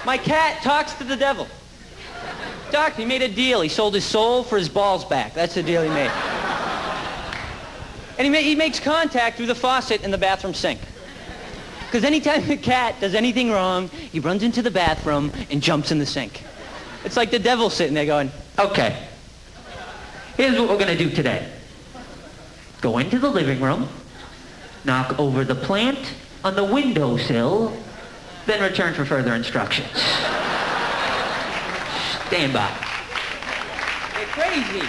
My cat talks to the devil. Doctor, he made a deal. He sold his soul for his balls back. That's the deal he made. And he makes contact through the faucet in the bathroom sink. Because anytime the cat does anything wrong, he runs into the bathroom and jumps in the sink. It's like the devil sitting there going, Okay. Here's what we're going to do today. Go into the living room, knock over the plant on the windowsill, then return for further instructions. Stand by. you're crazy.